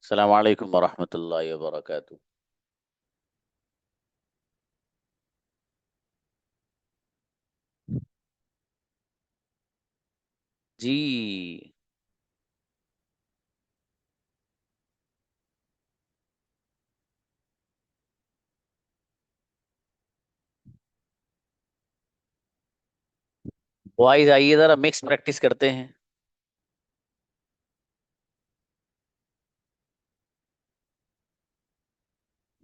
अस्सलाम वालेकुम वरहमतुल्लाहि वबरकातुहू। जी। बॉयज आइए जरा मिक्स प्रैक्टिस करते हैं।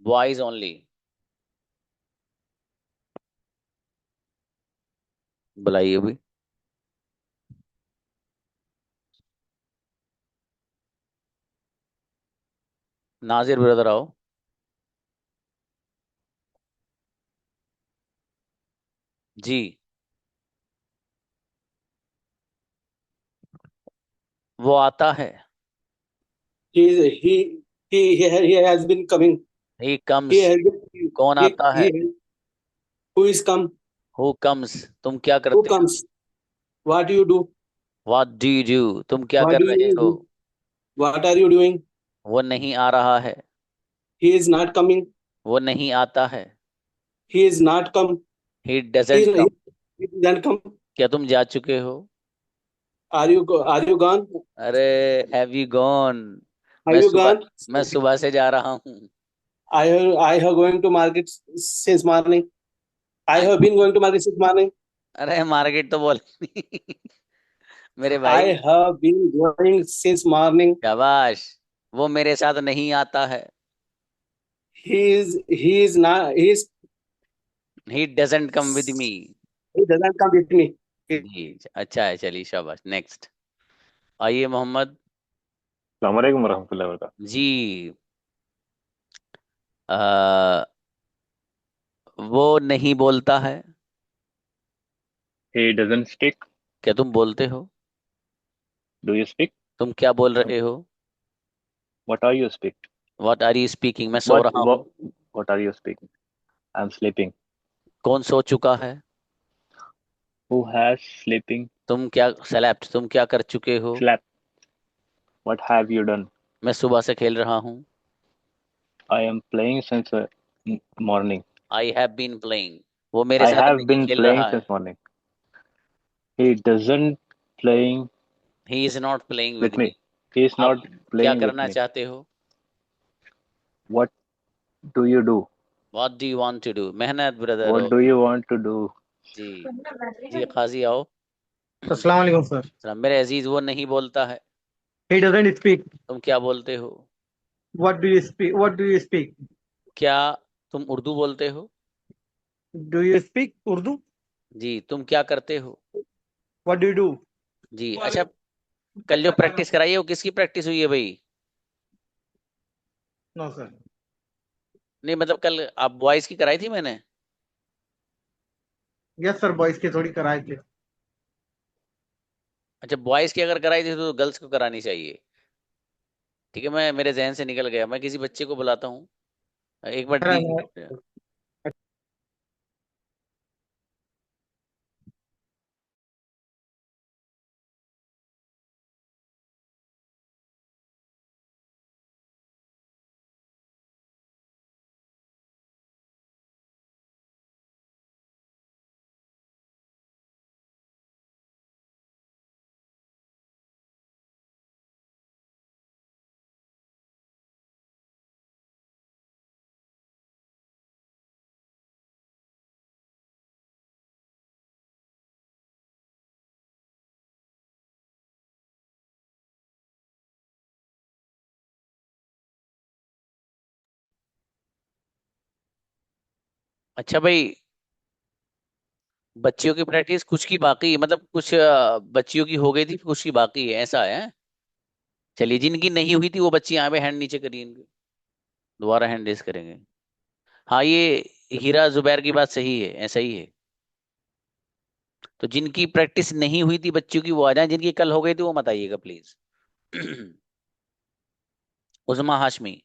Boys only. बुलाइए भी। नाजिर ब्रदर आओ। जी। वो आता है। He has been coming. He He comes. has been, कौन आता है? who is come? Who comes. तुम क्या Who करते हो? comes? What do you do? What do you do? तुम क्या What कर do रहे you हो? do? What are you doing? वो नहीं आ रहा है। He is not coming. वो नहीं आता है। He is not come. He He doesn't is come. he doesn't come. क्या तुम जा चुके हो? Are you gone? अरे हैव यू गॉन? Have मैं you सुबह gone? मैं सुबह से जा रहा हूँ। I have going to market since morning. I have been going to market since morning. अरे मार्केट तो बोल मेरे भाई। I have been going since morning. शाबाश। वो मेरे साथ नहीं आता है। He is not he doesn't come with me. he doesn't come with me. जी। अच्छा है, चलिए शाबाश। नेक्स्ट आइए मोहम्मद। अस्सलाम वालेकुम वरहमतुल्लाहि वबरकातुहू। जी। आ, वो नहीं बोलता है। He doesn't speak. क्या तुम बोलते हो? Do you speak? तुम क्या बोल रहे हो? What are you speak? What are you speaking? मैं सो What रहा what हूँ। what are you speaking? I'm sleeping. कौन सो चुका है? Who has sleeping? तुम क्या सेलेब्ट, तुम क्या कर चुके हो? Slept. What have you done? मैं सुबह से खेल रहा हूँ। I am playing since morning. I have been playing. वो मेरे I साथ have नहीं been खेल playing रहा since है। morning. He doesn't playing he is not playing with with me. me. He is आप not क्या playing with करना me. चाहते हो? What do you do? What do you want to do? मेहनत brother What हो। do you want to do? जी। जी काजी आओ। अस्सलाम वालेकुम सर। सलाम मेरे अजीज। वो नहीं बोलता है। He doesn't speak. तुम क्या बोलते हो? What do you speak? What do you speak? क्या तुम उर्दू बोलते हो? Do you speak Urdu? जी। तुम क्या करते हो? What do you do? जी। अच्छा, कल जो प्रैक्टिस कराई है वो किसकी प्रैक्टिस हुई है भाई? No sir. नहीं मतलब कल आप बॉयज की कराई थी मैंने। Yes sir, boys की थोड़ी कराए थे। अच्छा, बॉयज की अगर कराई थी तो गर्ल्स को करानी चाहिए। ठीक है, मैं मेरे जहन से निकल गया। मैं किसी बच्चे को बुलाता हूँ। एक बार दीजिए। अच्छा भाई, बच्चियों की प्रैक्टिस कुछ की बाकी है, मतलब कुछ बच्चियों की हो गई थी, कुछ की बाकी है, ऐसा है। चलिए, जिनकी नहीं हुई थी वो बच्ची यहाँ पे हैंड नीचे करिए इनके। दोबारा हैंड रेस करेंगे। हाँ, ये हीरा जुबैर की बात सही है, ऐसा ही है। तो जिनकी प्रैक्टिस नहीं हुई थी बच्चियों की वो आ जाए, जिनकी कल हो गई थी वो मत आइएगा प्लीज। उजमा हाशमी।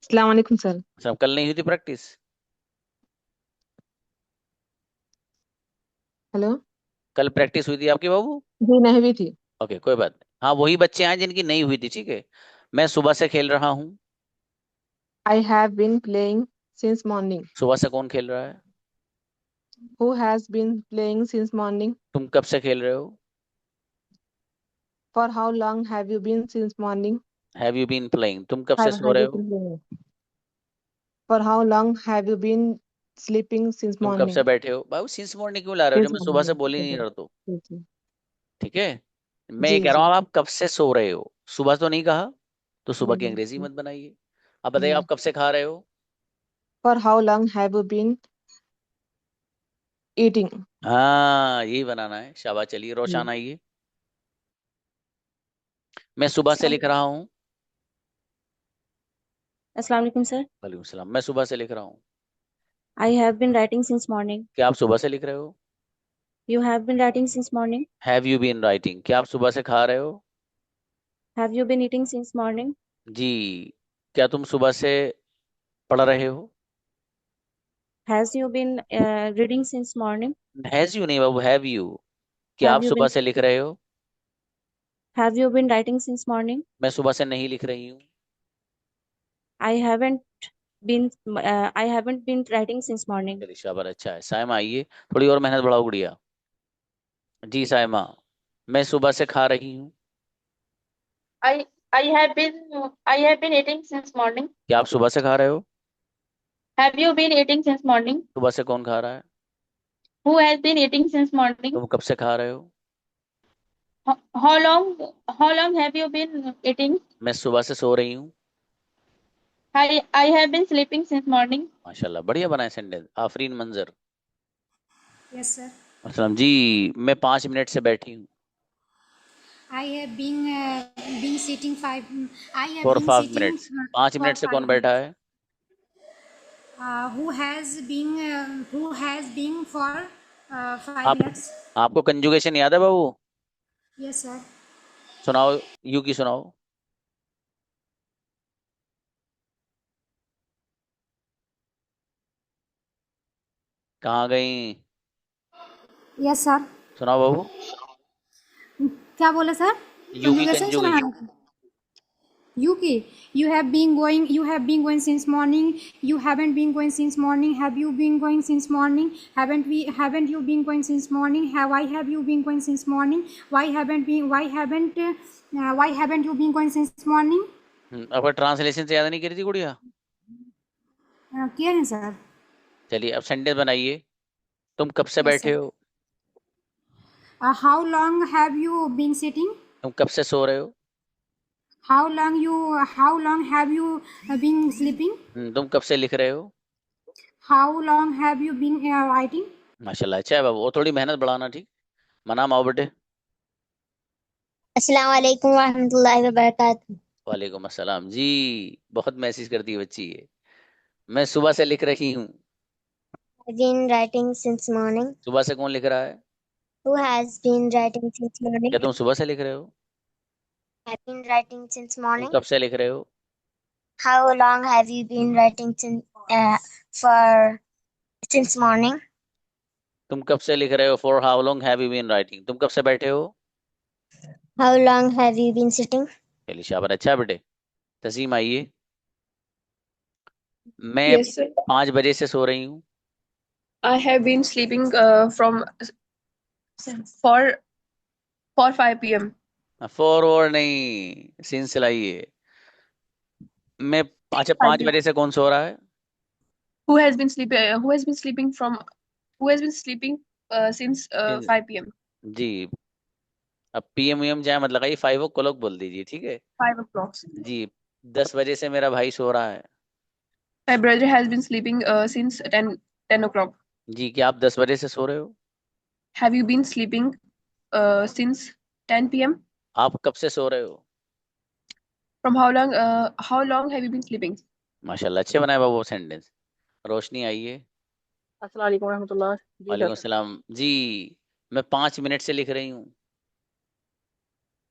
अस्सलाम वालेकुम सर। सब कल नहीं हुई थी प्रैक्टिस? हेलो। कल प्रैक्टिस हुई थी आपकी बाबू? जी नहीं भी थी। ओके, कोई बात नहीं। हाँ वही बच्चे हैं जिनकी नहीं हुई थी, ठीक है। मैं सुबह से खेल रहा हूँ। I have been playing since morning. सुबह से कौन खेल रहा है? Who has been playing since morning? तुम कब से खेल रहे हो? For how long have you been since morning? Have you been playing, तुम कब से Have सो have रहे you हो? been playing? For how long have you been sleeping since तुम कब से morning? बैठे हो? बाबू सिंस मॉर्निंग क्यों ला रहे हो जब Since मैं सुबह से morning. बोल ही नहीं Okay. रहा तो? जी जी ठीक है। मैं ये जी कह रहा जी हूँ आप कब से सो रहे हो, सुबह तो नहीं कहा। तो सुबह की अंग्रेजी जी मत बनाइए। आप बताइए जी। आप कब से खा रहे हो? For how long have you been eating? हाँ यही बनाना है, शाबाश। चलिए रोशान जी। आइए। मैं सुबह से लिख रहा हूँ। अस्सलाम वालेकुम सर। वालेकुम सलाम। मैं सुबह से लिख रहा हूँ। I have been writing since morning. क्या आप सुबह से लिख रहे हो? You have been writing since morning. Have you been writing, क्या आप सुबह से खा रहे हो? Have you been eating since morning. जी। क्या तुम सुबह से पढ़ रहे हो? Has you been reading since morning. Has you नहीं बाबू, हैव यू। क्या आप हैव यू सुबह बीन से लिख रहे हो? Have you been writing since morning. मैं सुबह से नहीं लिख रही हूँ। I haven't been I haven't been writing since morning. चलिए शाबाश, अच्छा है। साइमा आइए, थोड़ी और मेहनत बढ़ाओ गुड़िया। जी साइमा। मैं सुबह से खा रही हूँ। I I have been eating since morning. क्या आप सुबह से खा रहे हो? Have you been eating since morning? सुबह से कौन खा रहा है? Who has been eating since morning? तुम कब से खा रहे हो? How long have you been eating? मैं सुबह से सो रही हूँ। I have been sleeping since morning. माशाल्लाह बढ़िया बनाए सेंटेंस, आफरीन मंजर। Yes, sir. असलम जी। मैं 5 मिनट से बैठी हूँ। I have been sitting five. I have for been 5 minute. sitting 5 minute for से कौन 5 minutes. बैठा है? Who has been for 5 आप minutes? आपको कंजुगेशन याद है बाबू? Yes, sir. सुनाओ, यू की सुनाओ। कहाँ गई? Yes, sir. सुनाओ बाबू। क्या बोले सर? यू की कंजुगेशन सुना कंजुगेशन। है? Yuki, you have been going since morning. You haven't been going since morning. Have you been going since morning? Haven't you been going since morning? Why have you been going since morning? Why haven't you been going since morning? अब translation से याद नहीं करी थी गुड़िया? किया है sir. चलिए अब सेंटेंस बनाइए। तुम कब से Yes, बैठे sir. हो? How long have you been sitting? तुम कब से सो रहे हो? How long have you been sleeping? तुम कब से लिख रहे हो? How long have you been writing? माशाल्लाह अच्छा है बाबू, और थोड़ी मेहनत बढ़ाना, ठीक। मनाम आओ बेटे। अस्सलाम वालेकुम रहमतुल्लाहि व बरकातहू। वालेकुम अस्सलाम जी। बहुत मैसेज करती है बच्ची ये। मैं सुबह से लिख रही हूँ। I've been writing since morning. सुबह से कौन लिख रहा है? Who has been writing since morning? क्या तुम सुबह से लिख रहे हो? I've been writing since तुम morning. कब से लिख रहे हो? How long have you been writing for since morning? तुम कब से लिख रहे हो? For how long have you been writing. तुम कब से बैठे हो? How long have you been sitting? चलिए शाबाश, अच्छा है बेटे। तस्लीम आइए। मैं Yes, sir. 5 बजे से सो रही हूँ। I have been sleeping from for 5 p.m. For और नहीं, सिंस लाइए। मैं अच्छा, 5 5 बजे से कौन सो रहा है? Who has been sleeping? Who has been sleeping from? Who has been sleeping since 5 p.m. जी। अब पीएम वीएम जाए मत लगाइए, 5 o'clock बोल दीजिए, ठीक है। 5 o'clock. जी। 10 बजे से मेरा भाई सो रहा है। My brother has been sleeping since 10 o'clock. जी। क्या आप 10 बजे से सो रहे हो? Have you been sleeping since 10 p.m.? आप कब से सो रहे हो? From how long have you been sleeping? माशाल्लाह अच्छे बनाए बाबू सेंटेंस। रोशनी आइए। अस्सलाम वालेकुम रहमतुल्लाह। जी वालेकुम सर। सलाम जी। मैं 5 मिनट से लिख रही हूँ।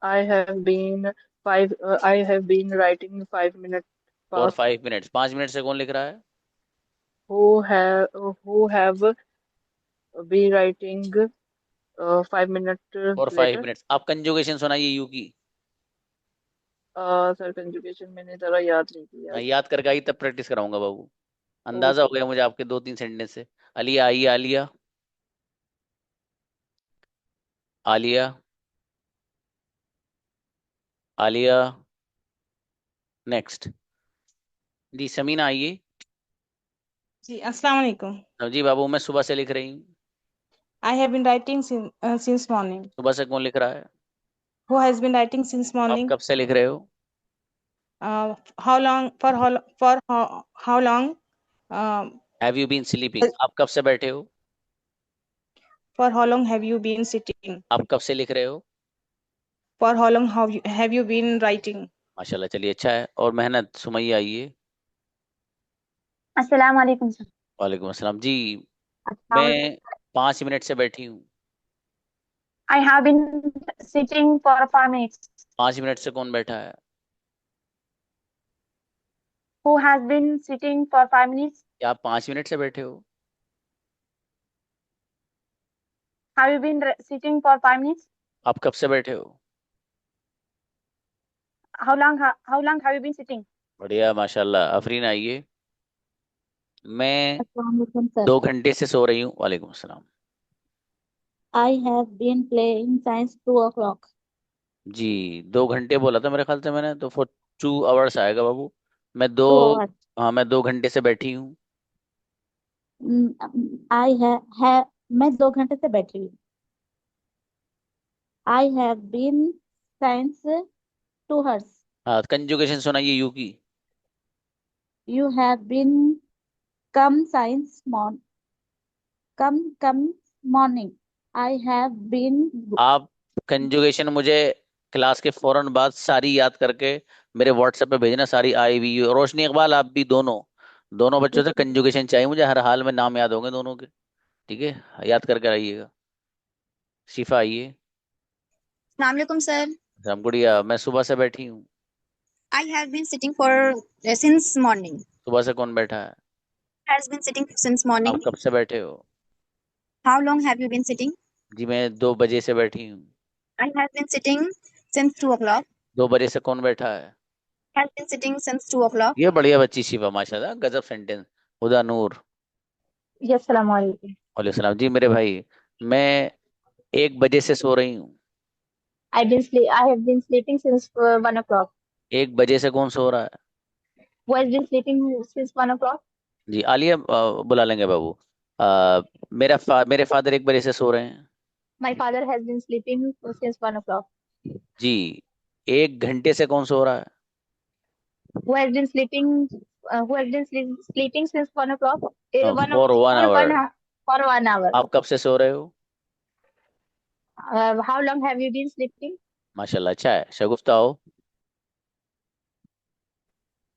I have been I have been writing 5 minutes for past. 5 minute. 5 minute से कौन लिख रहा है? Who have been writing 5 minutes for five later. Minutes आप कंजुगेशन सुनाइए यू की। सर कंजुगेशन मैंने जरा याद नहीं किया। याद करके आई तब प्रैक्टिस कराऊंगा बाबू। अंदाजा हो ओके। गया मुझे आपके 2-3 सेंटेंस से। आलिया आइए, आलिया। आलिया। आलिया। नेक्स्ट। जी समीना आइए। जी अस्सलाम वालेकुम। जी बाबू, मैं सुबह से लिख रही हूँ। I have been writing since morning. सुबह से कौन लिख रहा है? Who has been writing since आप morning? कब से लिख रहे हो? How long for how long? Uh, have you been sleeping, आप कब से बैठे हो? for how long have you been sitting? आप कब से लिख रहे हो? For how long have you been writing? माशाल्लाह, चलिए अच्छा है। और मेहनत सुमैया आइए। अस्सलाम वालेकुम सर। वालेकुम अस्सलाम जी। अस्सलाम वालेकुम। मैं 5 मिनट से बैठी हूँ। I have been sitting for 5 minutes. 5 minute से कौन बैठा है? Who has been sitting for 5 minutes? क्या आप 5 मिनट से बैठे हो? Have you been sitting for 5 minutes? आप कब से बैठे हो? How long have you been sitting? बढ़िया माशाल्लाह। अफरीन आइए। मैं अस्सलाम वालेकुम सर। 2 घंटे से सो रही हूँ। वालेकुम अस्सलाम। I have been playing since 2 o'clock. जी 2 घंटे बोला था मेरे ख्याल से मैंने, तो फॉर 2 आवर्स आएगा बाबू। मैं दो 2 hours. हाँ, मैं 2 घंटे से बैठी हूँ। I have मैं 2 घंटे से बैठी हूँ। I have been since 2 hours. हाँ, कंजुगेशन सुनाइए यू की। You have been come since come morning. I have been आप कंजुगेशन मुझे क्लास के फौरन बाद सारी याद करके मेरे व्हाट्सएप पे भेजना, सारी आई वी यू। रोशनी इकबाल, आप भी दोनों दोनों बच्चों से कंजुगेशन चाहिए मुझे, हर हाल में नाम याद होंगे दोनों के। ठीक है, याद करके आइएगा। शिफा आइए। अस्सलाम वालेकुम सर। राम गुड़िया, मैं सुबह से बैठी हूँ। I have been sitting for since morning. सुबह से कौन बैठा है? Has been sitting since आप morning. कब से बैठे हो? How long have you been sitting? जी मैं 2 बजे से बैठी हूँ। I have been sitting since 2 o'clock. 2 बजे से कौन बैठा है? Has been sitting since 2 o'clock. ये बढ़िया बच्ची शिफा, माशाल्लाह, गजब सेंटेंस। हुदा नूर। जी अस्सलाम वालेकुम। वालेकुम सलाम जी मेरे भाई। मैं 1 बजे से सो रही हूँ। I have been sleeping since 1 o'clock. 1 बजे से कौन सो रहा है? Who has been sleeping since 1 o'clock? जी आलिया, बुला लेंगे बाबू। मेरे फादर 1 बजे से सो रहे हैं। My father has been sleeping since 1 o'clock. जी 1 घंटे से कौन सो रहा है? Who has been sleeping? Who has been sleeping since 1 o'clock? For 1 hour. For 1 hour. आप कब से सो रहे हो? How long have you been sleeping? माशाल्लाह, अच्छा है। शगुफ्ता हो।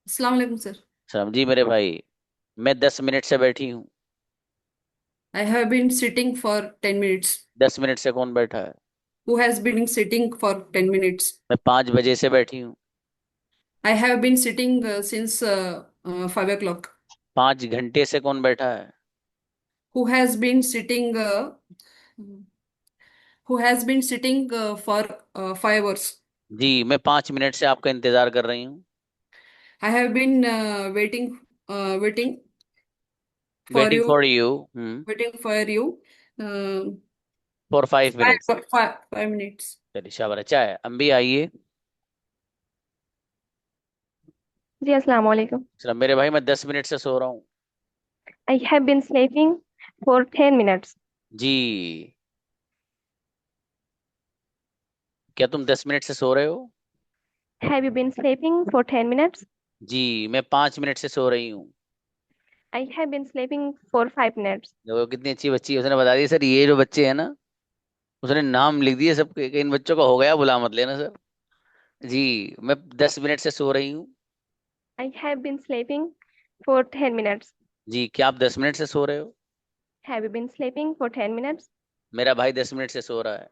अस्सलाम वालेकुम सर। सलाम जी मेरे भाई। मैं 10 मिनट से बैठी हूँ। I have been sitting for 10 minutes. 10 minute से कौन बैठा है? Who has been sitting for 10 minutes? मैं 5 बजे से बैठी हूँ। I have been sitting since 5 o'clock. 5 घंटे से कौन बैठा है? Who has been sitting for 5 hours? जी मैं 5 मिनट से आपका इंतजार कर रही हूँ। I have been waiting for waiting you, for you uh, for 5 minutes. 5 minutes. चलिए शाबाश, अच्छा है। अम्बी आइए। जी अस्सलाम वालेकुम। सलाम मेरे भाई, मैं 10 मिनट से सो रहा हूँ। I have been sleeping for 10 minutes. जी क्या तुम 10 मिनट से सो रहे हो? Have you been sleeping for 10 minutes? जी मैं 5 मिनट से सो रही हूँ। I have been sleeping for 5 minutes. देखो कितनी अच्छी बच्ची है, उसने बता दिया सर ये जो बच्चे हैं ना, उसने नाम लिख दिए सबके कि इन बच्चों का हो गया, बुला मत लेना सर। जी मैं 10 मिनट से सो रही हूँ। I have been sleeping for 10 minutes. जी क्या आप 10 मिनट से सो रहे हो? Have you been sleeping for 10 minutes? मेरा भाई 10 मिनट से सो रहा है।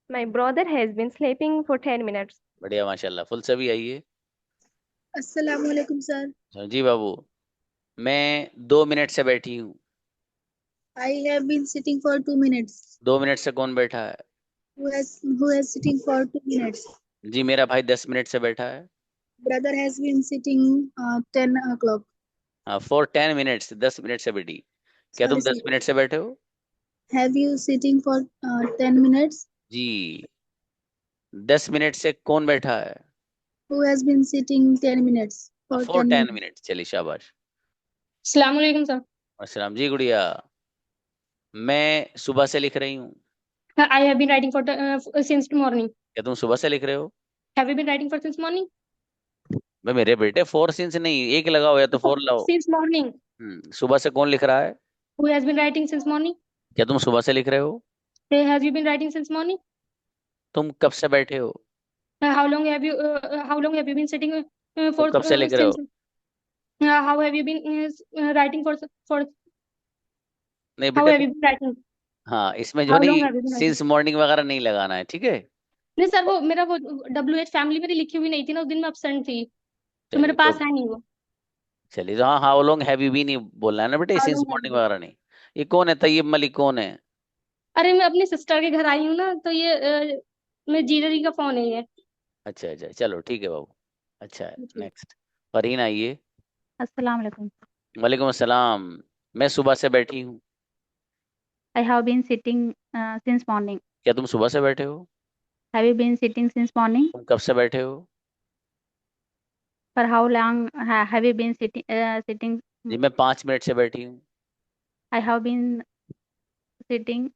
My brother has been sleeping for 10 minutes. बढ़िया माशाल्लाह। फुल सभी आइए। अस्सलाम वालेकुम सर। जी बाबू, मैं 2 मिनट से बैठी हूँ। I have been sitting for 2 minutes. 2 minute से कौन बैठा है? Who has sitting for 2 minutes? जी मेरा भाई 10 मिनट से बैठा है। Brother has been sitting 10 o'clock. हाँ, फॉर 10 मिनट्स, 10 मिनट से बैठी। क्या Sorry, तुम sir. 10 मिनट से बैठे हो? Have you sitting for 10 minutes? जी 10 मिनट से कौन बैठा है? Who has been sitting 10 minutes for for 10 ten minutes? Minute चलिए शाबाश। अस्सलाम वालेकुम सर। अस्सलाम जी गुड़िया, मैं सुबह से लिख रही हूँ। I have been writing for since morning. क्या तुम सुबह से लिख रहे हो? Have you been writing for since morning? भाई मेरे बेटे, फोर सिंस नहीं, एक लगाओ या तो फोर लाओ। Since morning. सुबह से कौन लिख रहा है? Who has been writing since morning? क्या तुम सुबह से लिख रहे हो? Has you been writing since morning? तुम कब से बैठे हो? How long have you been sitting तुम फॉर कब से लिख रहे हो? Since how have you been writing for नहीं हाउ बेटे हैव तुम, यू बीन राइटिंग? हाँ इसमें जो हाउ लॉन्ग नहीं have you been writing? Since morning वगैरह नहीं लगाना है, ठीक है? नहीं सर, वो मेरा वो WH फैमिली मेरी लिखी हुई नहीं थी ना, उस दिन मैं absent थी, तो मेरे चलिए पास है नहीं वो। चलिए तो हाँ, how long have you been ही बोलना है ना बेटे, how since long have you morning been? वगैरह नहीं। ये कौन है, तैयब मलिक कौन है? अरे मैं अपनी सिस्टर के घर आई हूँ ना, तो ये मेरे जीजा जी का फोन है ये। अच्छा अच्छा, चलो ठीक है बाबू। अच्छा है, नेक्स्ट। फरहीन आइए। अस्सलाम वालेकुम। वालेकुम अस्सलाम। मैं सुबह से बैठी हूँ। I have been sitting since morning. क्या तुम सुबह से बैठे हो? Have you been sitting since morning? तुम कब से बैठे हो? For how long have you been sitting? जी मैं 5 मिनट से बैठी हूँ। I have been sitting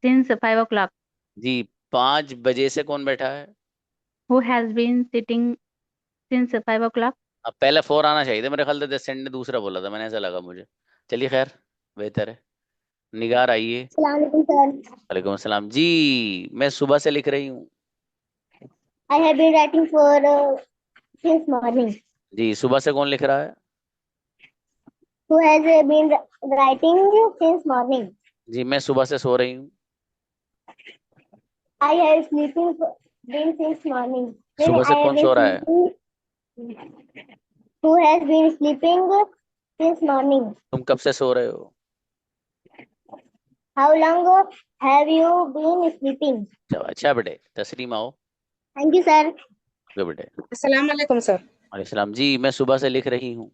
since 5 o'clock. जी 5 बजे से कौन बैठा है? Who has been sitting since 5 o'clock? अब पहले फोर आना चाहिए था मेरे ख्याल से, सेंड ने दूसरा बोला था, मैंने ऐसा लगा मुझे। चलिए खैर, बेहतर है। निगार आइए। अस्सलाम वालेकुम सर। वालेकुम अस्सलाम जी। मैं सुबह से लिख रही हूँ। I have been writing for since morning. जी सुबह से कौन लिख रहा है? Who has been writing since morning? जी मैं सुबह से सो रही हूँ। I have sleeping been since morning. Then सुबह से I have कौन been सो रहा है? sleeping. Who has been sleeping since morning? तुम कब से सो रहे हो? How long have you been sleeping? अच्छा बेटे, तस्लीम आओ। Thank you, sir. गो बेटे। अस्सलाम वालेकुम सर। वालेकुम सलाम जी। मैं सुबह से लिख रही हूँ।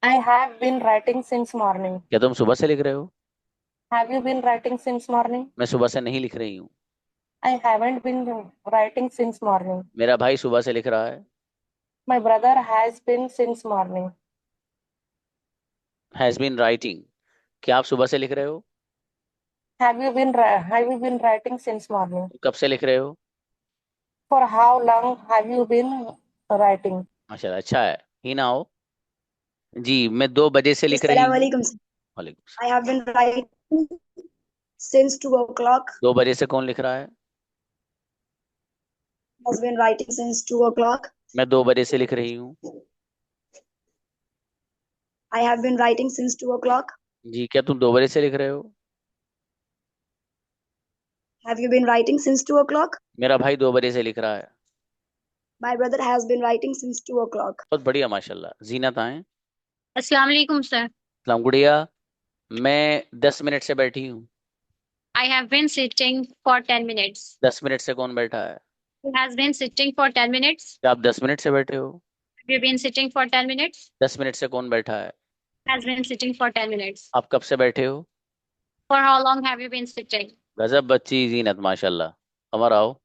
I have been writing since morning. क्या तुम सुबह से लिख रहे हो? Have you been writing since morning? मैं सुबह से नहीं लिख रही हूँ। I haven't been writing since morning. मेरा भाई सुबह से लिख रहा है। My brother has been since morning. Has been writing. क्या आप सुबह से लिख रहे हो? Have you been writing since morning? कब से लिख रहे हो? For how long have you been writing? माशाल्लाह, अच्छा है। ही ना हो जी। मैं 2 बजे से लिख रही अस्सलाम हूँ। वालेकुम sir. वालेकुम। I have been writing since 2 o'clock. 2 बजे से कौन लिख रहा है? Has been writing since 2 o'clock. मैं 2 बजे से लिख रही हूँ। I have been writing since 2 o'clock. जी क्या तुम 2 बजे से लिख रहे हो? Have you been writing since 2 o'clock? मेरा भाई 2 बजे से लिख रहा है। My brother has been writing since 2 o'clock. बहुत बढ़िया माशाल्लाह। जीनत आए। अस्सलाम वालेकुम सर। सलाम गुड़िया। मैं 10 मिनट से बैठी हूँ। I have been sitting for 10 minutes. 10 minute से कौन बैठा है? Who has been sitting for 10 minutes? क्या आप 10 मिनट से बैठे हो? Have you been sitting for 10 minutes? 10 minute से कौन बैठा है? Has been sitting for 10 minutes. आप कब से बैठे हो? For how long have you been sitting? गजब बच्ची जीनत माशाल्लाह। कमर आओ,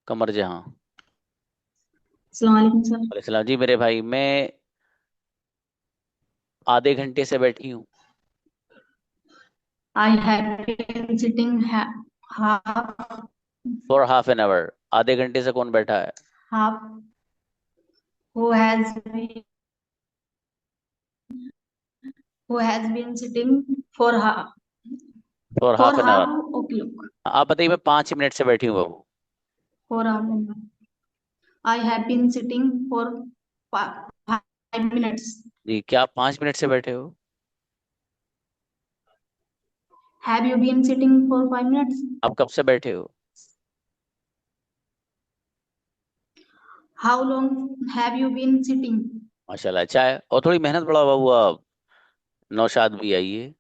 कमर जहाँ। अस्सलाम वालेकुम सर। वालेकुम सलाम जी मेरे भाई। मैं आधे घंटे से बैठी हूँ। I have been sitting half for half an hour. आधे घंटे से कौन बैठा है? half. Who has been sitting for half for for half an hour. half o'clock. आप बताइए। मैं 5 मिनट से बैठी हूँ बाबू। For half an hour. I have been sitting for 5 minutes. जी क्या आप 5 मिनट से बैठे हो? Have you been sitting for 5 minutes? आप कब से बैठे हो? How long have you been sitting? माशाल्लाह, अच्छा है। और थोड़ी मेहनत बढ़ाओ बाबू आप। नौशाद भी आइए।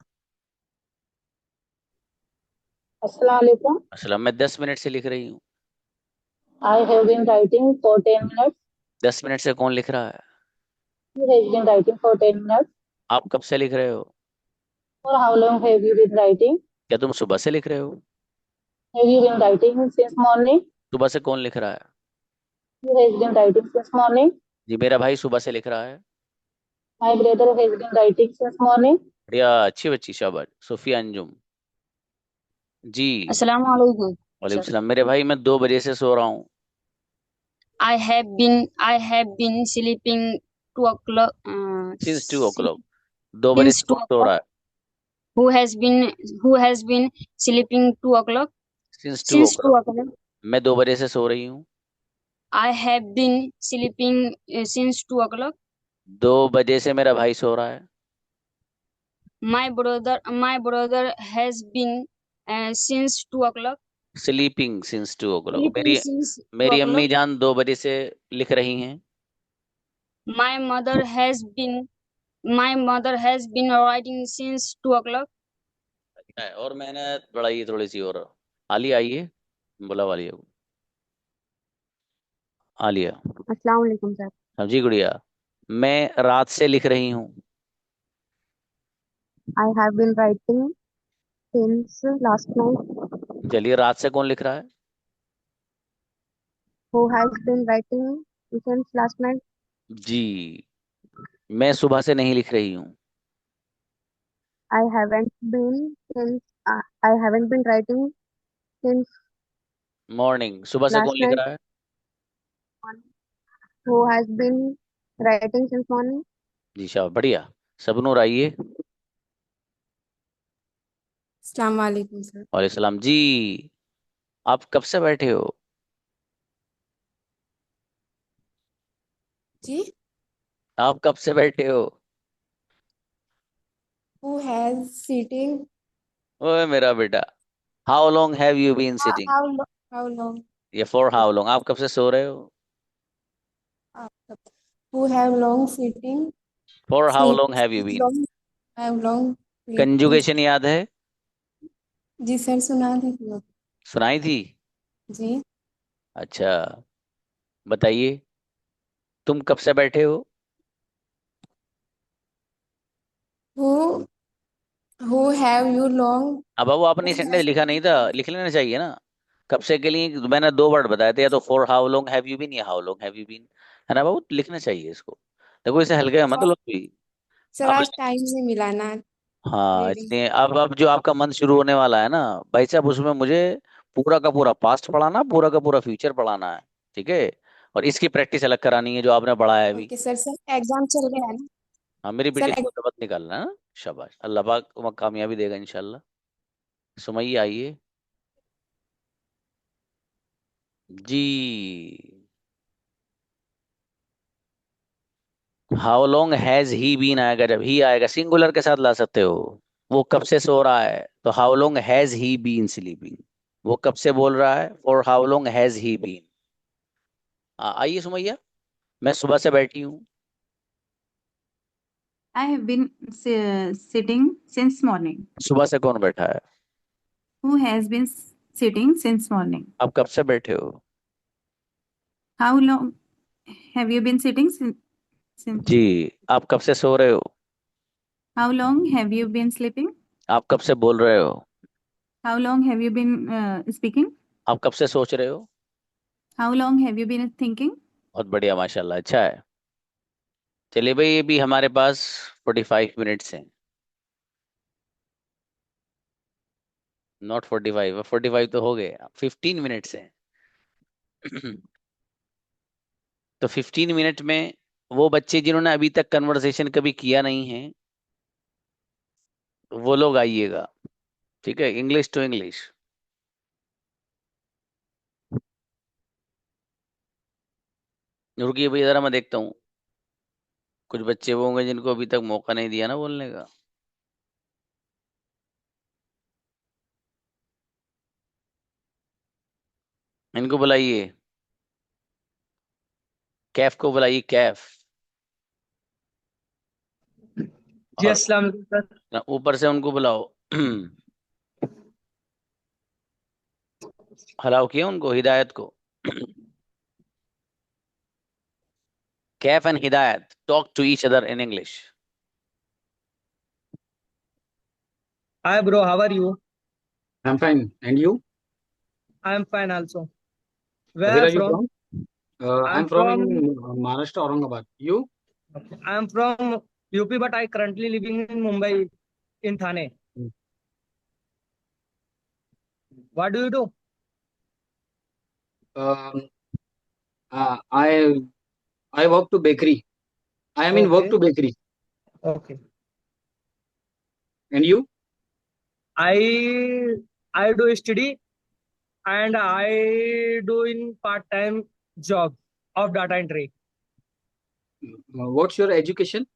अस्सलाम वालेकुम। असलम। मैं 10 मिनट से लिख रही हूँ। I have been writing for 10 minutes. 10 minute से कौन लिख रहा है? He has been writing for 10 minutes. आप कब से लिख रहे हो? For how long have you been writing? क्या तुम सुबह से लिख रहे हो? Have you been writing since morning? सुबह से कौन लिख रहा है? He has been writing since morning. जी मेरा भाई सुबह से लिख रहा है। My brother has been writing since morning. बढ़िया, अच्छी बच्ची, शाबाश। सोफिया अंजुम जी। अस्सलाम वालेकुम वालेकुम सर। सलाम। मेरे भाई मैं 2 बजे से सो रहा हूँ। I have been sleeping 2 o'clock since 2 o'clock। 2 बजे since से 2 कौन सो o'clock. रहा है? Who has been sleeping 2 o'clock since 2 since 2 o'clock। o'clock. मैं 2 बजे से सो रही हूँ। I have been sleeping since 2 o'clock. 2 बजे से मेरा भाई सो रहा है। My brother has been since 2 o'clock. Sleeping since 2 o'clock। Sleeping since 2 मेरी अम्मी o'clock. जान 2 बजे से लिख रही हैं। My mother has been writing since 2 o'clock. और मेहनत बढ़ाइए थोड़ी सी और। आलिया आइए, बुलाओ आलिया को। आलिया। अस्सलाम वालेकुम सर। हाँ जी गुड़िया, मैं रात से लिख रही हूँ। I have been writing since last night. चलिए, रात से कौन लिख रहा है? Who has been writing since last night? जी, मैं सुबह से नहीं लिख रही हूँ। I haven't been since I haven't been writing since morning. सुबह से last कौन लिख night. रहा है? Who has been writing since morning? जी शाबाश, बढ़िया। सबनूर आइए। अस्सलाम वालेकुम सर। वालेकुम सलाम जी। आप कब से बैठे हो? जी। आप कब से बैठे हो? Who has sitting? ओए मेरा बेटा, how long have you been sitting? How long? ये फॉर हाउ लॉन्ग। आप कब से सो रहे हो? Who have long sitting? For how Sleep. Long have you been? Long. Have long. sleeping. Conjugation याद है? जी सर सुना दीजिए। सुनाई थी? जी। अच्छा, बताइए तुम कब से बैठे हो? Who have you long? अब वो आपने सेंटेंस लिखा नहीं था, लिख लेना चाहिए ना। कब से के लिए मैंने 2 वर्ड बताए थे, या तो for how long have you been या how long have you been, है ना बाबू? लिखना चाहिए इसको। देखो इसे हल्के मत लो भी। सर अब आज टाइम नहीं मिला ना। हाँ, रीडिंग। इसलिए अब जो आपका मंथ शुरू होने वाला है ना भाई साहब, उसमें मुझे पूरा का पूरा पास्ट पढ़ाना, पूरा का पूरा फ्यूचर पढ़ाना है, ठीक है? और इसकी प्रैक्टिस अलग करानी है जो आपने पढ़ा है अभी। Okay sir. सर एग्जाम चल रहा है ना। हाँ, मेरी सर बेटी को तो मत निकालना, हाँ? शाबाश, अल्लाह पाक तुम्हें कामयाबी देगा इंशाल्लाह। सुमैया आइए जी। How long has he been आएगा, जब ही आएगा सिंगुलर के साथ ला सकते हो। वो कब से सो रहा है, तो how long has he been sleeping. वो कब से बोल रहा है, for how long has he been. आइए सुमैया, मैं सुबह से बैठी हूँ। I have been sitting since morning. सुबह से कौन बैठा है? Who has been sitting since morning? आप कब से बैठे हो? How long have you been sitting since? जी, आप कब से सो रहे हो? How long have you been sleeping? आप कब से बोल रहे हो? How long have you been speaking? आप कब से सोच रहे हो? How long have you been thinking? बहुत बढ़िया, माशाल्लाह, अच्छा है। चलिए भाई, ये भी हमारे पास 45 मिनट्स हैं। नॉट 45, 45 तो हो गए, 15 मिनट्स हैं। तो 15 मिनट में वो बच्चे जिन्होंने अभी तक कन्वर्सेशन कभी किया नहीं है, वो लोग आइएगा, ठीक है? English to English. रुकिए भाई, जरा मैं देखता हूँ। कुछ बच्चे वो होंगे जिनको अभी तक मौका नहीं दिया ना बोलने का। इनको बुलाइए, कैफ को बुलाइए, कैफ। जी अस्सलाम वालेकुम सर। ऊपर से उनको बुलाओ। हलाओ किया उनको, हिदायत को। Kaif and Hidayat, talk to each other in English. Hi, bro. How are you? I'm fine. And you? I'm fine also. Where Where are you from? from? I'm I'm from from Maharashtra, Aurangabad. You? I'm from UP, but I currently living in Mumbai, in Thane. Hmm. What do you do? Um, I work to bakery. I am in work Okay. to bakery. Okay. And you? I I do study and I do in part-time job of data entry. What's your education?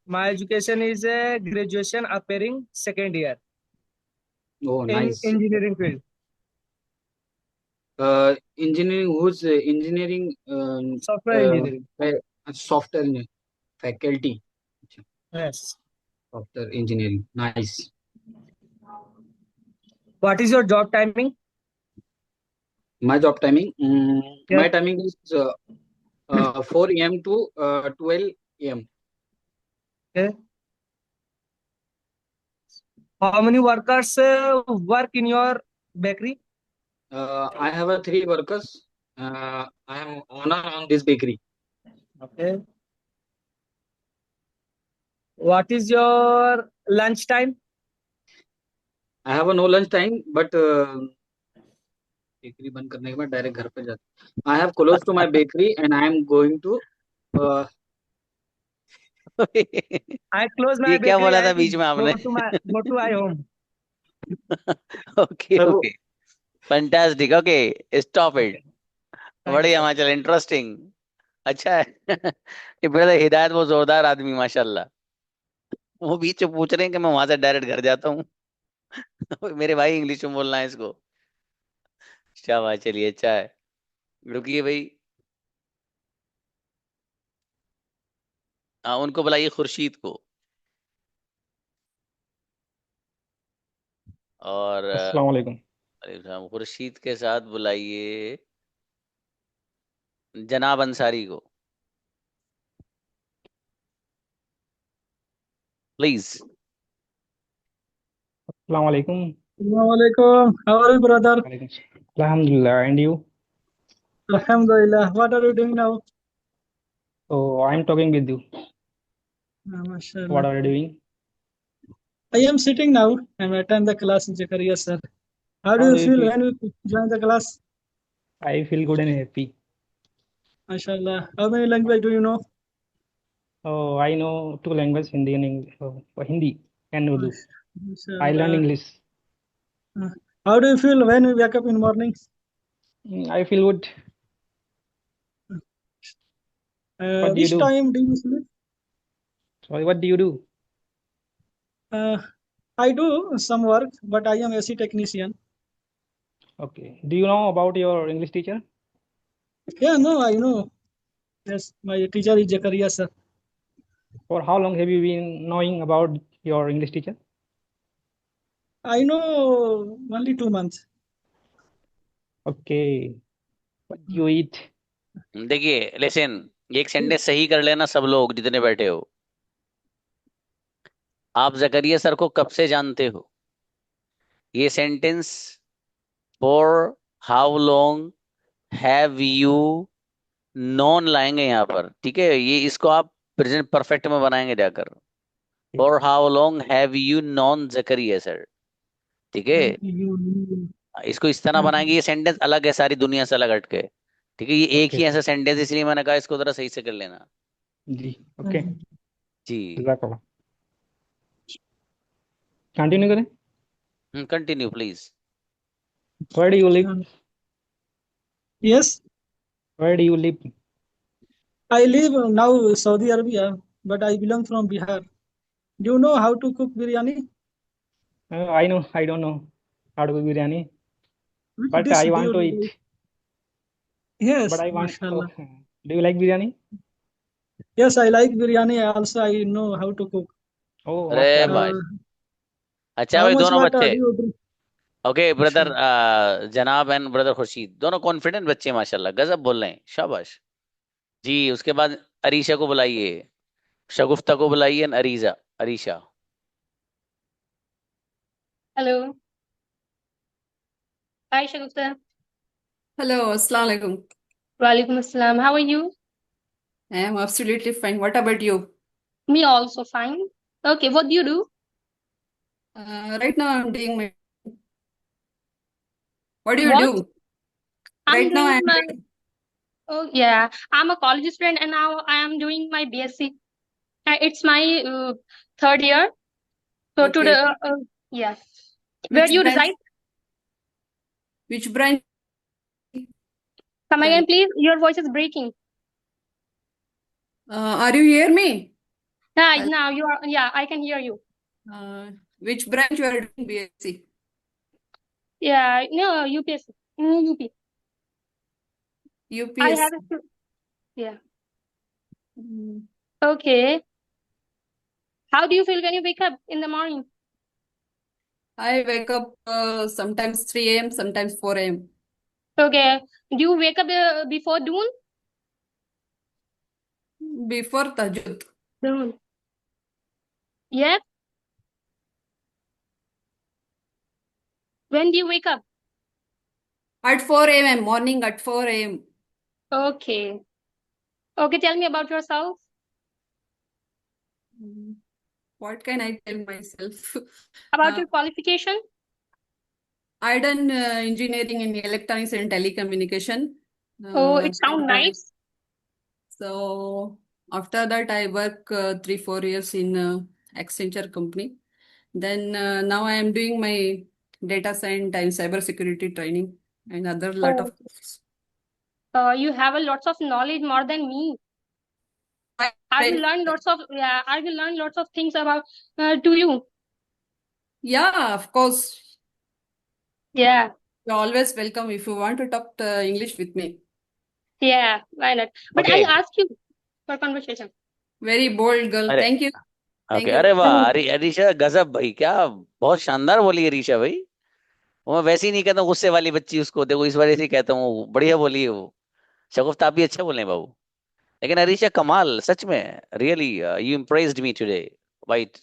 My education is a graduation appearing second year Oh, in nice. engineering field. Engineering. Who's engineering? Software engineering. Software faculty. Yes. Software engineering. Nice. What is your job timing? My job timing. Yes. My timing is 4 a.m. to 12 a.m. Okay. How many workers work in your bakery? I have 3 workers. I am owner on this bakery. Okay. What is your lunch time? I have no lunch time, but bakery बंद करने के बाद direct घर पे जाता. I have close to my bakery and I am going to. I close my ये क्या bakery बोला था and बीच में आपने? go to my home. Okay, okay. Fantastic. Okay, stop it. बढ़िया माशाल्लाह, इंटरेस्टिंग. अच्छा है. ये ब्रदर हिदायत वो जोरदार आदमी माशाल्लाह. वो बीच में पूछ रहे हैं कि मैं वहां से डायरेक्ट घर जाता हूँ. मेरे भाई इंग्लिश में बोलना है इसको. शाबाश, चलिए अच्छा है. रुकिए भाई. हाँ, उनको बुलाइए खुर्शीद को. और अस्सलाम वालेकुम. खुर्शीद के साथ बुलाइए जनाब अंसारी को प्लीज. अस्सलाम वालेकुम. Assalamualaikum. How are you, brother? Alhamdulillah. And you? Alhamdulillah. What are you doing now? So I'm talking with you. What Mashallah. are you doing? I am sitting now and attend the class in Zakaria, sir. How do How you do you feel feel? when you join the class? I feel good and happy. Mashallah. How many language do you know? Oh, I know 2 languages, Hindi and English. Hindi and Urdu. I learn Mashallah. English. How do you feel when you wake up in morning? I feel good. What do you Which do? time do you sleep? Sorry, what do you do? I do some work, but I am AC technician. Okay. Do you know about your English teacher? Yeah, no, I know. Yes, my teacher is Zakaria, sir. For how long have you been knowing about your English teacher? I know only 2 months. Okay. What do you eat? देखिए lesson, ये एक sentence सही कर लेना सब लोग जितने बैठे हो. आप जकरिया सर को कब से जानते हो? ये sentence for how long have you non लाएंगे यहाँ पर. ठीक है, ये इसको आप प्रेजेंट परफेक्ट में बनाएंगे जाकर. For how long have you known Zakaria sir. ठीक है, इसको इस तरह बनाएंगे. ये सेंटेंस अलग है सारी दुनिया से अलग हटके. ठीक है, ये एक ही ऐसा सेंटेंस, इसलिए मैंने कहा इसको जरा सही से कर लेना. जी. ओके जी. जज़ाकल्लाह. कंटिन्यू करें. Continue please. Where do you live? Yes, Where do you live? I live now Saudi Arabia, but I belong from Bihar. Do you know how to cook biryani? I know. I don't know how to cook biryani, Which but dish I do want you to like? eat. Yes, But I want. mashallah. Do you like biryani? Yes, I like biryani. Also, I know how to cook. Oh, अरे mashallah. भाई, अच्छा How भाई much दोनों water बच्चे. do you drink? Okay brother जनाब and brother Khurshid दोनों confident बच्चे माशाल्लाह, गजब बोल रहे हैं. शाबाश जी. उसके बाद अरीशा को बुलाइए, शगुफ्ता को बुलाइए, and Arisha. Hello. Hi, Shagufta. Hello, Assalamu alaikum. Walaikum assalam. How are you? I am absolutely fine. What about you? Me also fine. Okay, what do you do? Right now I'm doing my. What do you What? do? I'm Right now doing I'm my. doing. Oh yeah, I'm a college student and now I am doing my BSc. It's my third year. So today, Okay. yeah. Where do Which you branch? reside? Which branch? Come again, please. Your voice is breaking. Are you hear me? Yeah, now you are. Yeah, I can hear you. Which branch you are doing BSc? Yeah, no, UPSC. UP. I UPSC. have a. Yeah. Okay. How do you feel when you wake up in the morning? I wake up sometimes 3 a.m., sometimes 4 a.m. Okay. Do you wake up before dawn? Before Tahajjud. Dawn. Yeah. When do you wake up? At 4 a.m. morning at 4 a.m. Okay. Okay, tell me about yourself. What can I tell myself? About your qualification? I done engineering in electronics and telecommunication. Oh, it sounds nice. So after that, I work 3-4 years in Accenture company. Then now I am doing my data science and cybersecurity training and other lot of. You have a lots of knowledge more than me. I will learn lots of I will learn lots of things about to you. Yeah, of course. Yeah. You're always welcome if you want to talk English with me. Yeah, why not? But Okay. I'll ask you for conversation. Very bold girl. अरे Thank you. Thank okay, you. अरे वाह, अरीशा गजब भाई, क्या बहुत शानदार बोली अरीशा भाई। वो मैं वैसे ही नहीं कहता हूँ गुस्से वाली बच्ची उसको, देखो इस वजह से ही कहता हूँ बढ़िया बोली है वो। शगुफ्ता आप भी अच्छा बोले बाबू, लेकिन अरीशा कमाल सच में, really you impressed me today with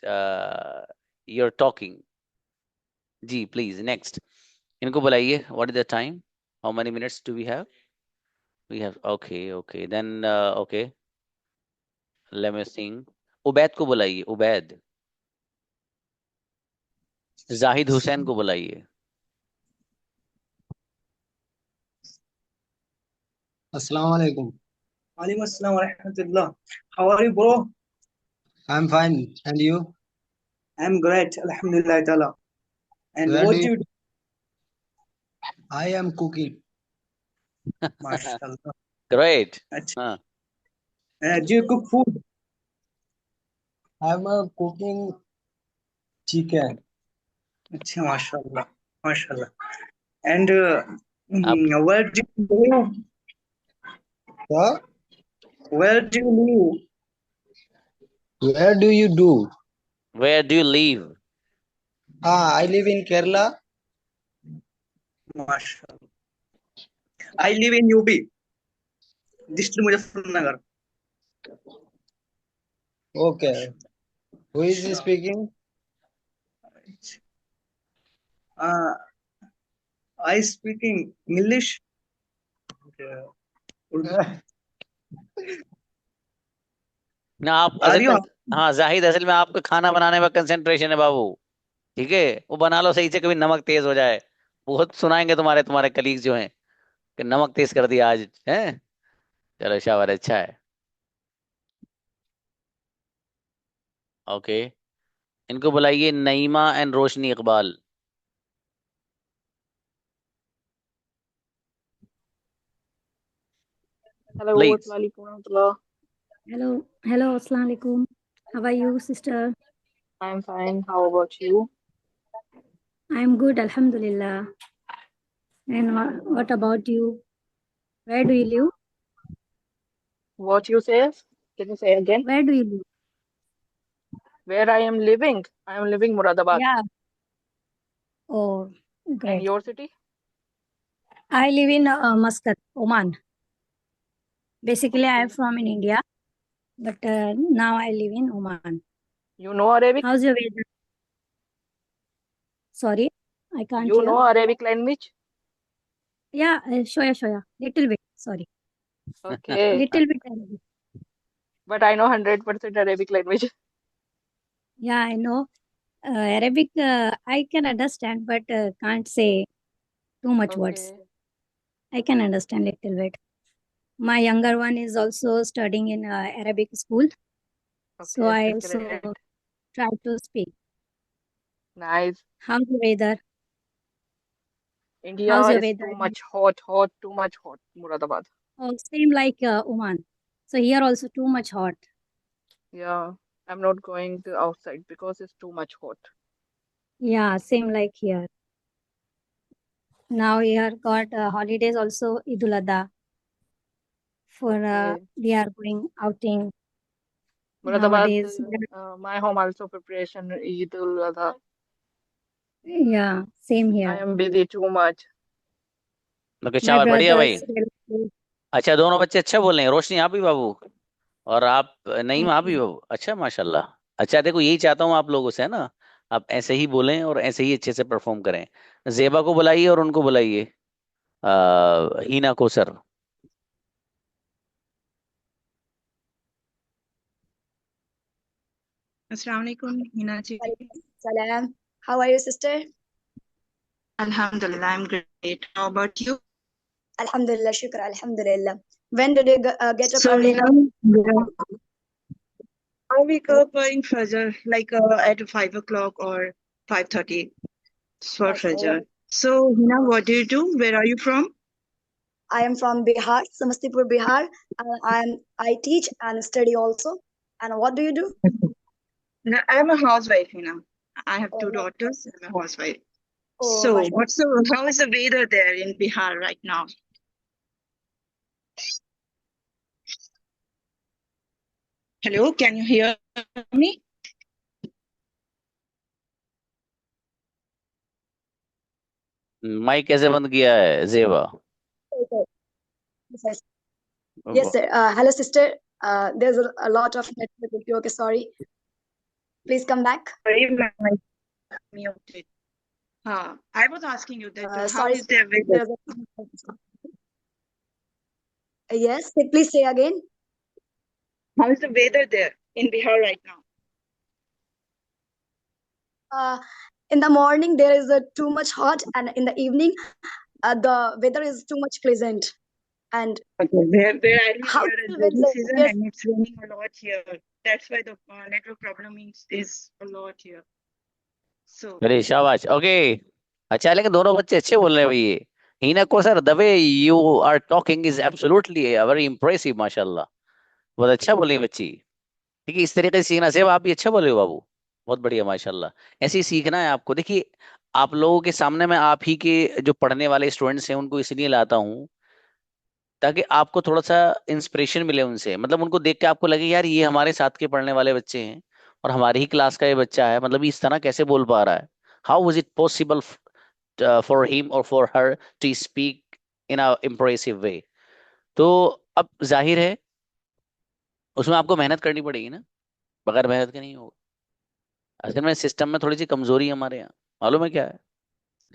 your talking. जी प्लीज नेक्स्ट, इनको बुलाइए। What is the time, how many minutes do we have okay okay then okay let me sing. Ubaid को बुलाइए, उबैद। जाहिद हुसैन को बुलाइए। Assalamu alaikum. Alaikum assalam wa rahmatullah. How are you, bro? I'm fine. And you? I'm great, alhamdulillah ta'ala. And Where what do do you? you do? I am cooking. MashaAllah. Great. Achha. Do you cook food? I'm cooking chicken. Achha, MashaAllah. MashaAllah. And where do you live? What? Where do you live? Where do you do? Where do you live? I live in Kerala. MashaAllah. I live in UP, District Muzaffarnagar. Okay. Who is speaking? I speaking English. ना आप असल में, हाँ जाहिद, असल में आपका खाना बनाने में कंसंट्रेशन है बाबू, ठीक है, वो बना लो सही से, कभी नमक तेज हो जाए बहुत सुनाएंगे तुम्हारे तुम्हारे कलीग जो हैं कि नमक तेज कर दिया आज है। चलो शाबाश, अच्छा है। ओके, इनको बुलाइए, Naima and Roshni Iqbal. Hello, Please. Assalamualaikum warahmatullah. Hello, Assalamu alaikum. How are you, sister? I'm fine. How about you? I'm good, Alhamdulillah. And what about you? Where do you live? What you say? Can you say again? Where do you live? Where I am living? I am living Muradabad. Yeah. Oh, And great. your city? I live in Muscat, Oman. Basically, I am from in India. but now I live in Oman. You know Arabic? How's your weather? Sorry, I can't You hear. know Arabic language? Yeah, shoya, little bit. Sorry, Okay. little bit Arabic. But I know 100% Arabic language. Yeah, I know. Arabic, I can understand, but can't say too much words. Okay. I can understand little bit. My younger one is also studying in Arabic school, so Okay, I that's also great. try to speak. Nice. How's the weather? India How's your is weather? too much hot, hot, too much hot. Muradabad. Oh, same like Oman. So here also too much hot. Yeah, I'm not going to outside because it's too much hot. Yeah, same like here. Now here got holidays also Idul Adha. For Okay. we are going outing Muradabad, nowadays. my home also preparation Eid ul Adha. Yeah, same I here. am busy too much. Okay, My शाबाश, बढ़िया भाई। brothers relatives. अच्छा, दोनों बच्चे अच्छा बोल रहे हैं, रोशनी आप भी बाबू, और आप नईम आप भी बाबू, अच्छा माशाल्लाह। अच्छा, देखो यही चाहता हूँ आप लोगों से, है ना, आप ऐसे ही बोलें और ऐसे ही अच्छे से परफॉर्म करें। जेबा को बुलाइए और उनको बुलाइए, हीना को sir. Assalamu alaikum, Hina ji. Salam. How are you, sister? Alhamdulillah, I'm great. How about you? Alhamdulillah, shukr, alhamdulillah. When did you get up So, early in the I wake up in Fajr, like at 5 o'clock or 5:30 for Fajr. So, Hina, what do you do? Where are you from? I am from Bihar, Samastipur, Bihar. I teach and study also. And what do you do? No, I'm a housewife, Hina. I have two daughters. I'm a housewife. Oh, So, mashallah. how is the weather there in Bihar right now? Hello, can you hear me? Mic कैसे बंद किया है जेबा? Okay. Yes, yes, sir. Hello, sister. There's a lot of network issue. Okay, sorry. Please come back. Sorry, muted. I was asking you that how Sorry, is the weather? Yes, please say again. How is the weather there in Bihar right now? In the morning there is too much hot, and in the evening the weather is too much pleasant. And Okay, where I live how here is is the rainy weather? season Yes. and it's raining a lot here. That's why the network problem is a lot here. So अरे शाबाश, okay. अच्छा, लेकिन दोनों बच्चे अच्छे बोल रहे हैं भाई। ये हीना को sir, the way you are talking is absolutely very impressive, माशाल्लाह, बहुत अच्छा बोली बच्ची। ठीक है, इस तरीके से सीखना। सेब आप भी अच्छा बोले हो बाबू, बहुत बढ़िया माशाल्लाह। ऐसे ही सीखना है आपको। देखिए, आप लोगों के सामने मैं आप ही के जो पढ़ने वाले स्टूडेंट्स हैं उनको इसलिए लाता हूँ ताकि आपको थोड़ा सा इंस्पिरेशन मिले उनसे, मतलब उनको देख के आपको लगे यार ये हमारे साथ के पढ़ने वाले बच्चे हैं और हमारी ही क्लास का ये बच्चा है, मतलब ये इस तरह कैसे बोल पा रहा है, how was it possible for him और for her to speak in a impressive way. तो अब जाहिर है उसमें आपको मेहनत करनी पड़ेगी ना, बगैर मेहनत के नहीं होगा। असल में सिस्टम में थोड़ी सी कमजोरी है हमारे यहाँ, मालूम है क्या है?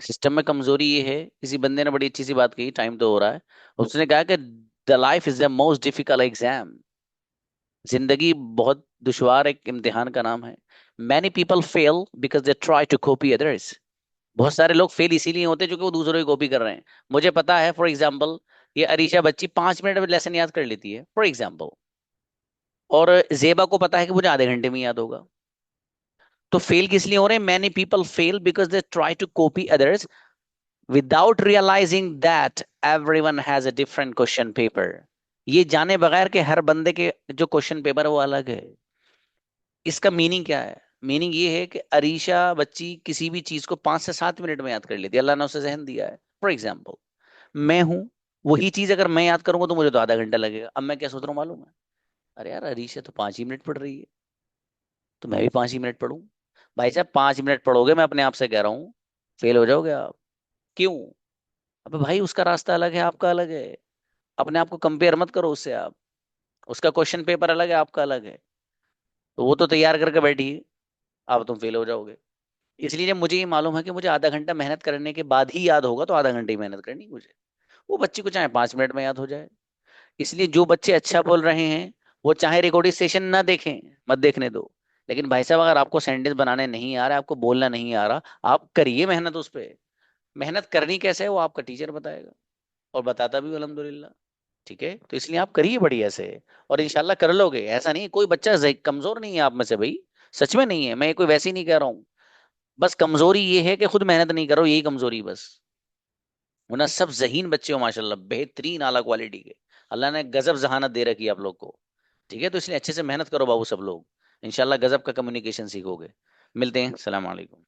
सिस्टम में कमजोरी ये है, किसी बंदे ने बड़ी अच्छी सी बात कही, टाइम तो हो रहा है, उसने कहा कि the life is the most difficult exam. जिंदगी बहुत दुश्वार एक इम्तिहान का नाम है। Many people fail because they try to copy others. बहुत सारे लोग फेल इसीलिए होते हैं क्योंकि वो दूसरों की कॉपी कर रहे हैं। मुझे पता है, फॉर एग्जाम्पल, ये अरीशा बच्ची 5 मिनट में लेसन याद कर लेती है फॉर एग्जाम्पल, और जेबा को पता है कि मुझे आधे घंटे में याद होगा। तो फेल किस लिए हो रहे हैं? Many people fail because they try to copy others without realising that everyone has a different question paper. ये जाने बगैर के हर बंदे के जो क्वेश्चन पेपर है वो अलग है। इसका मीनिंग क्या है? मीनिंग ये है कि अरीशा बच्ची किसी भी चीज को 5 से 7 मिनट में याद कर लेती है, अल्लाह ने उसे जहन दिया है। फॉर एग्जाम्पल, मैं हूं, वही चीज अगर मैं याद करूंगा तो मुझे तो आधा घंटा लगेगा। अब मैं क्या सोच रहा हूँ मालूम है? अरे यार, अरीशा तो 5 ही मिनट पढ़ रही है, तो मैं भी 5 ही मिनट पढ़ूं। भाई साहब, 5 मिनट पढ़ोगे, मैं अपने आप से कह रहा हूँ फेल हो जाओगे आप। क्यों? अबे भाई, उसका रास्ता अलग है, आपका अलग है। अपने आप को कंपेयर मत करो उससे आप। उसका क्वेश्चन पेपर अलग है, आपका अलग है। तो वो तो तैयार करके बैठी है, अब तुम फेल हो जाओगे। इसलिए जब मुझे ये मालूम है कि मुझे आधा घंटा मेहनत करने के बाद ही याद होगा, तो आधा घंटे ही मेहनत करनी है मुझे। वो बच्ची को चाहे 5 मिनट में याद हो जाए। इसलिए जो बच्चे अच्छा बोल रहे हैं वो चाहे रिकॉर्डिंग सेशन ना देखें, मत देखने दो। लेकिन भाई साहब, अगर आपको सेंटेंस बनाने नहीं आ रहा, आपको बोलना नहीं आ रहा, आप करिए मेहनत उस पे। मेहनत करनी कैसे है वो आपका टीचर बताएगा, और बताता भी अल्हम्दुलिल्लाह। ठीक है, तो इसलिए आप करिए बढ़िया से, और इंशाल्लाह कर लोगे। ऐसा नहीं, कोई बच्चा कमजोर नहीं है आप में से भाई, सच में नहीं है। मैं कोई वैसे ही नहीं कह रहा हूँ, बस कमजोरी ये है कि खुद मेहनत नहीं करो, यही कमजोरी बस। वरना सब जहीन बच्चे हो माशाल्लाह, बेहतरीन आला क्वालिटी के। अल्लाह ने गजब जहानत दे रखी है आप लोग को। ठीक है, तो इसलिए अच्छे से मेहनत करो बाबू सब लोग, इंशाल्लाह गजब का कम्युनिकेशन सीखोगे। मिलते हैं, सलाम अलैकुम।